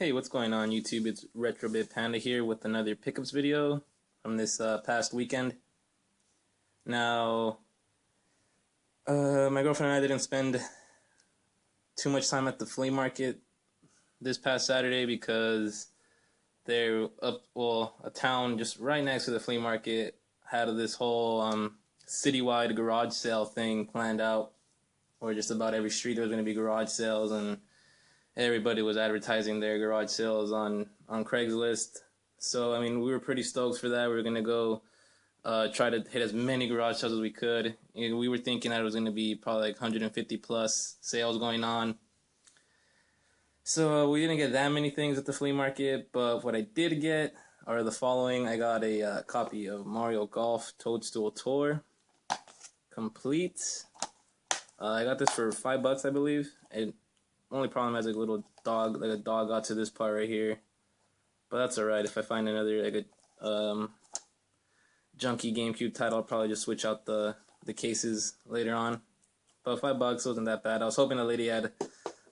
Hey, what's going on YouTube? It's RetroBitPanda here with another pickups video from this past weekend. Now, my girlfriend and I didn't spend too much time at the flea market this past Saturday because they're a town just right next to the flea market had this whole citywide garage sale thing planned out, where just about every street there was going to be garage sales, and everybody was advertising their garage sales on Craigslist. So, I mean, we were pretty stoked for that. We were going to go try to hit as many garage sales as we could. And we were thinking that it was going to be probably like 150 plus sales going on. So we didn't get that many things at the flea market, but what I did get are the following. I got a copy of Mario Golf Toadstool Tour complete. I got this for $5, I believe. Only problem is like a little dog, like a dog got to this part right here, but that's alright. If I find another like a junky GameCube title, I'll probably just switch out the cases later on. But $5 wasn't that bad. I was hoping the lady had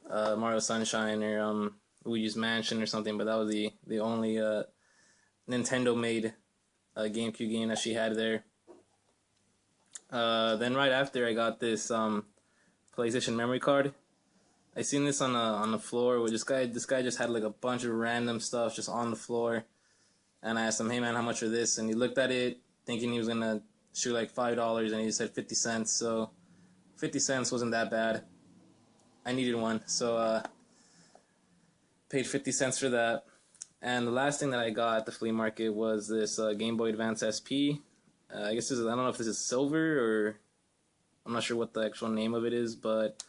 Mario Sunshine or Luigi's Mansion or something, but that was the only Nintendo made GameCube game that she had there. Then right after, I got this PlayStation memory card. I seen this on the floor where this guy just had like a bunch of random stuff just on the floor, and I asked him, "Hey man, how much for this?" And he looked at it thinking he was gonna shoot like $5, and he said 50 cents. So 50 cents wasn't that bad. I needed one, so paid 50 cents for that. And the last thing that I got at the flea market was this Game Boy Advance SP. I guess I don't know if this is silver, or I'm not sure what the actual name of it is, but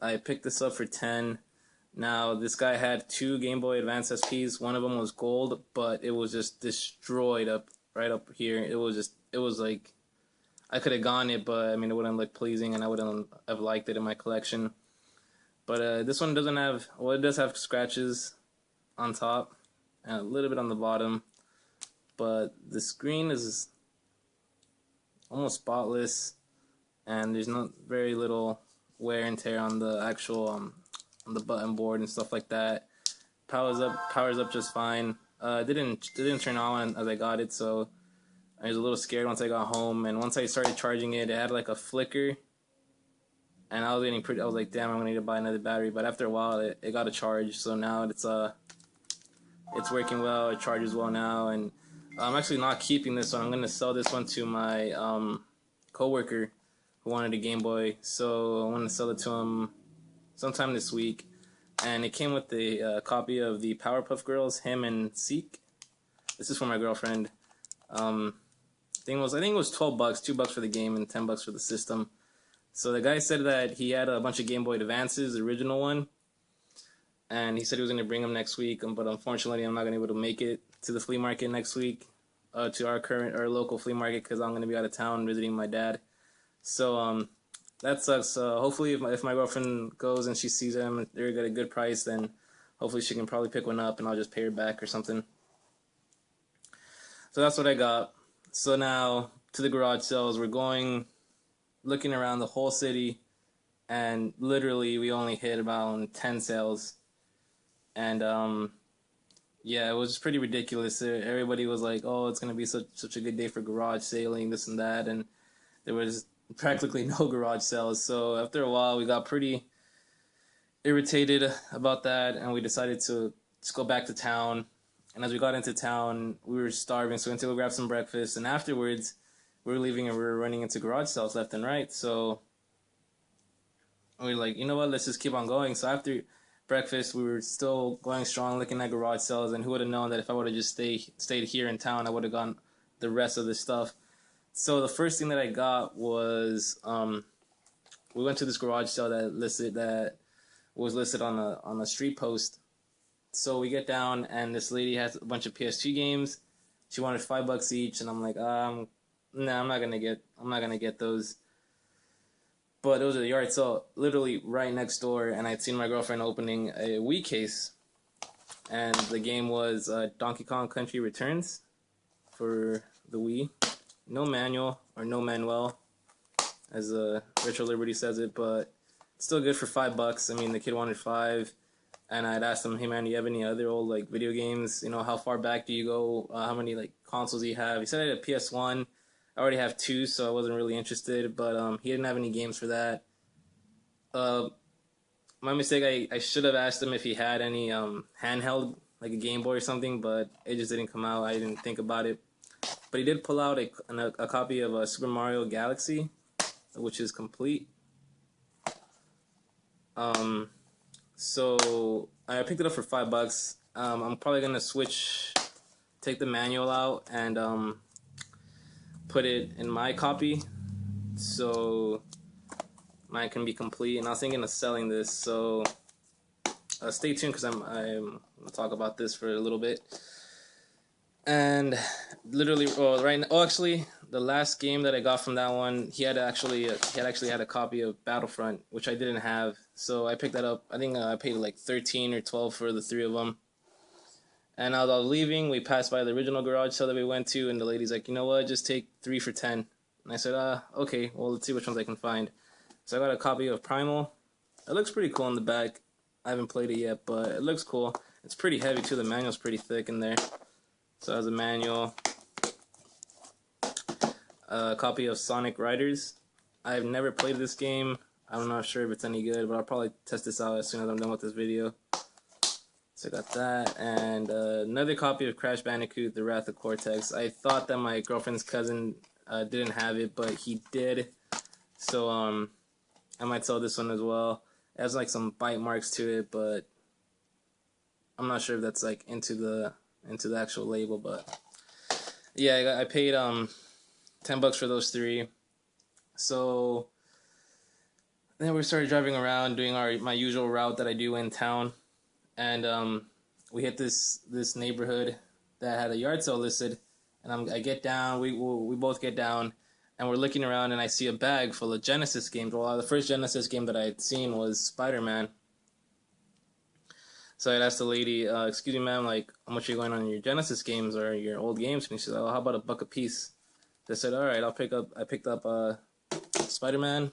I picked this up for 10. Now, this guy had two Game Boy Advance SPs. One of them was gold, but it was just destroyed right up here. It was like, I could have gone it, but I mean, it wouldn't look pleasing, and I wouldn't have liked it in my collection. But this one doesn't have, well, it does have scratches on top and a little bit on the bottom, but the screen is almost spotless, and there's not very little wear and tear on the actual on the button board and stuff like that. Powers up just fine. It didn't turn on as I got it, so I was a little scared once I got home. And once I started charging it, it had like a flicker, and I was like, damn, I'm gonna need to buy another battery. But after a while, it got a charge, so now it's working well. It charges well now, and I'm actually not keeping this one. I'm gonna sell this one to my coworker who wanted a Game Boy, so I want to sell it to him sometime this week. And it came with a copy of the Powerpuff Girls, him and Seek. This is for my girlfriend. I think it was $12, $2 for the game and $10 for the system. So the guy said that he had a bunch of Game Boy Advances, the original one, and he said he was going to bring them next week. But unfortunately, I'm not going to be able to make it to the flea market next week, to our local flea market, because I'm going to be out of town visiting my dad. So that sucks. Hopefully if my girlfriend goes and she sees them and they're at a good price, then hopefully she can probably pick one up and I'll just pay her back or something. So that's what I got. So now to the garage sales. We're looking around the whole city, and literally we only hit about 10 sales. And yeah, it was pretty ridiculous. Everybody was like, "Oh, it's gonna be such a good day for garage sailing, this and that," and there was practically no garage sales. So after a while, we got pretty irritated about that, and we decided to just go back to town. And as we got into town, we were starving, so we went to go grab some breakfast. And afterwards, we were leaving and we were running into garage sales left and right. So we were like, you know what, let's just keep on going. So after breakfast, we were still going strong, looking at garage sales. And who would have known that if I would have just stayed here in town, I would have gotten the rest of this stuff. So the first thing that I got was we went to this garage sale that was listed on a street post. So we get down, and this lady has a bunch of PS2 games. She wanted $5 each, and I'm like, nah, I'm not gonna get those. But it was at the yard sale, literally right next door, and I'd seen my girlfriend opening a Wii case, and the game was Donkey Kong Country Returns for the Wii. No manual, or no manual, as Retro Liberty says it, but still good for $5. I mean, the kid wanted 5. and I'd asked him, "Hey man, do you have any other old like video games? You know, how far back do you go? How many like consoles do you have?" He said I had a PS1. I already have two, so I wasn't really interested. But he didn't have any games for that. Uh, my mistake. I should have asked him if he had any handheld, like a Game Boy or something, but it just didn't come out. I didn't think about it. But he did pull out a copy of Super Mario Galaxy, which is complete. Um, so I picked it up for $5. I'm probably gonna take the manual out and put it in my copy, so mine can be complete. And I was thinking of selling this, so stay tuned because I'm gonna talk about this for a little bit. And literally, well, right now, actually, the last game that I got from that one, he had actually had a copy of Battlefront, which I didn't have. So I picked that up. I think I paid like 13 or 12 for the three of them. And as I was leaving, we passed by the original garage sale that we went to, and the lady's like, "You know what? Just take 3 for 10." And I said, okay. Well, let's see which ones I can find." So I got a copy of Primal. It looks pretty cool in the back. I haven't played it yet, but it looks cool. It's pretty heavy too. The manual's pretty thick in there. So as a manual, a copy of Sonic Riders. I've never played this game. I'm not sure if it's any good, but I'll probably test this out as soon as I'm done with this video. So I got that, and another copy of Crash Bandicoot: The Wrath of Cortex. I thought that my girlfriend's cousin didn't have it, but he did. So I might sell this one as well. It has like some bite marks to it, but I'm not sure if that's like into the actual label. But yeah, I paid $10 for those three. So then we started driving around, doing my usual route that I do in town, and we hit this neighborhood that had a yard sale listed. And I get down, we both get down, and we're looking around, and I see a bag full of Genesis games. Well, the first Genesis game that I had seen was Spider-Man. So I'd asked the lady, "Excuse me, ma'am, like, how much are you going on your Genesis games or your old games?" And she said, "Oh, how about $1 a piece?" I said, "All right, I picked up Spider-Man,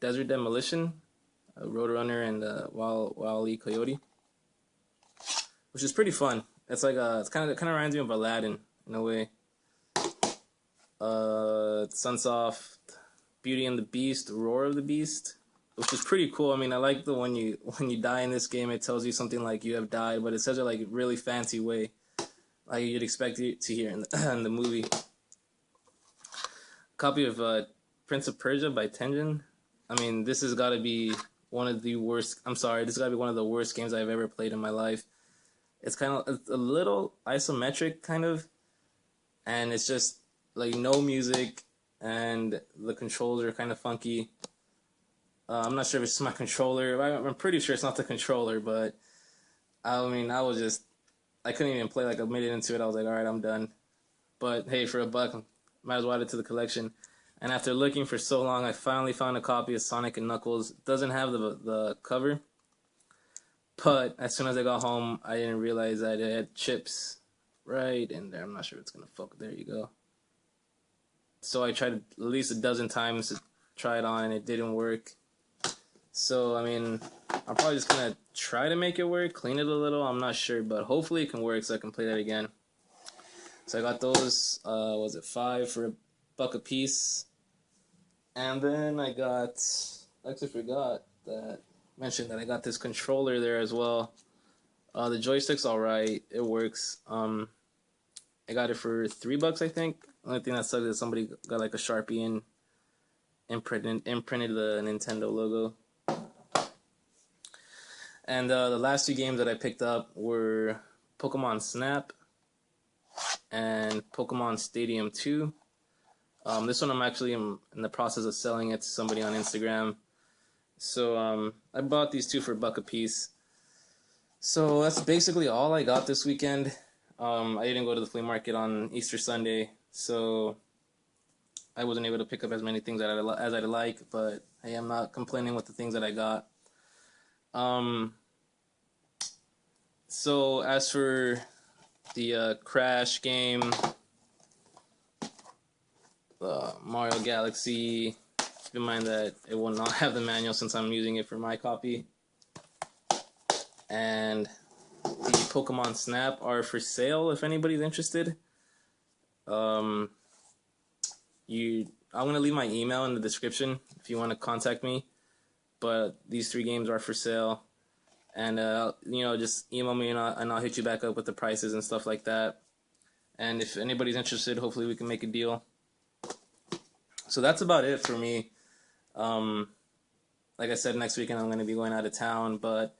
Desert Demolition, Roadrunner, and Wile E. Coyote, which is pretty fun. It's like it kind of reminds me of Aladdin in a way. Sunsoft, Beauty and the Beast, Roar of the Beast, which is pretty cool. I mean, I like the when you die in this game, it tells you something like you have died, but it says it like a really fancy way, like you'd expect it to hear in in the movie. Copy of Prince of Persia by Tengen. I mean, this has got to be one of the worst. I'm sorry, this has got to be one of the worst games I've ever played in my life. It's a little isometric, kind of, and it's just like no music, and the controls are kind of funky. I'm not sure if it's my controller. I'm pretty sure it's not the controller, but I mean, I couldn't even play like a minute into it. I was like, all right, I'm done. But hey, for $1, might as well add it to the collection. And after looking for so long, I finally found a copy of Sonic and Knuckles. It doesn't have the cover, but as soon as I got home, I didn't realize that it had chips right in there. I'm not sure if it's gonna focus. There you go. So I tried at least a dozen times to try it on, and it didn't work. So I mean, I'm probably just gonna try to make it work, clean it a little. I'm not sure, but hopefully it can work so I can play that again. So I got those. Was it 5 for $1 a piece? And then I actually forgot that mentioned that I got this controller there as well. The joystick's alright, it works. I got it for $3, I think. Only thing that sucks is somebody got like a Sharpie and imprinted the Nintendo logo. And the last 2 games that I picked up were Pokemon Snap and Pokemon Stadium 2. This one I'm actually in the process of selling it to somebody on Instagram. So I bought these 2 for $1 a piece. So that's basically all I got this weekend. I didn't go to the flea market on Easter Sunday, so I wasn't able to pick up as many things as I'd like, but hey, I'm not complaining with the things that I got. So as for the Crash game, Mario Galaxy, Keep in mind that it will not have the manual since I'm using it for my copy. And the Pokemon Snap are for sale if anybody's interested. I'm gonna leave my email in the description if you want to contact me. But these 3 games are for sale, and just email me and I'll hit you back up with the prices and stuff like that. And if anybody's interested, hopefully we can make a deal. So that's about it for me. Like I said, next weekend I'm going to be going out of town, but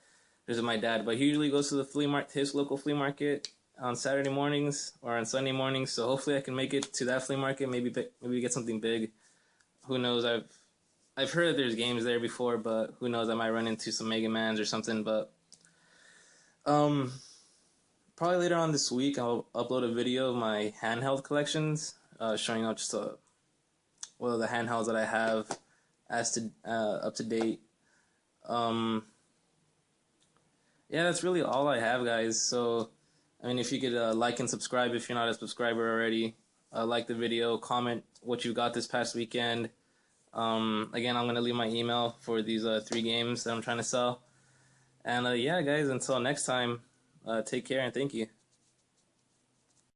visit my dad. But he usually goes to the flea market, his local flea market, on Saturday mornings or on Sunday mornings. So hopefully I can make it to that flea market. Maybe get something big. Who knows? I've heard that there's games there before, but who knows? I might run into some Mega Mans or something. But probably later on this week I'll upload a video of my handheld collections, showing out just the handhelds that I have as to up to date. Yeah, that's really all I have, guys. So, I mean, if you could like and subscribe if you're not a subscriber already. Like the video, comment what you got this past weekend. Again, I'm going to leave my email for these 3 games that I'm trying to sell. And yeah, guys, until next time, take care and thank you.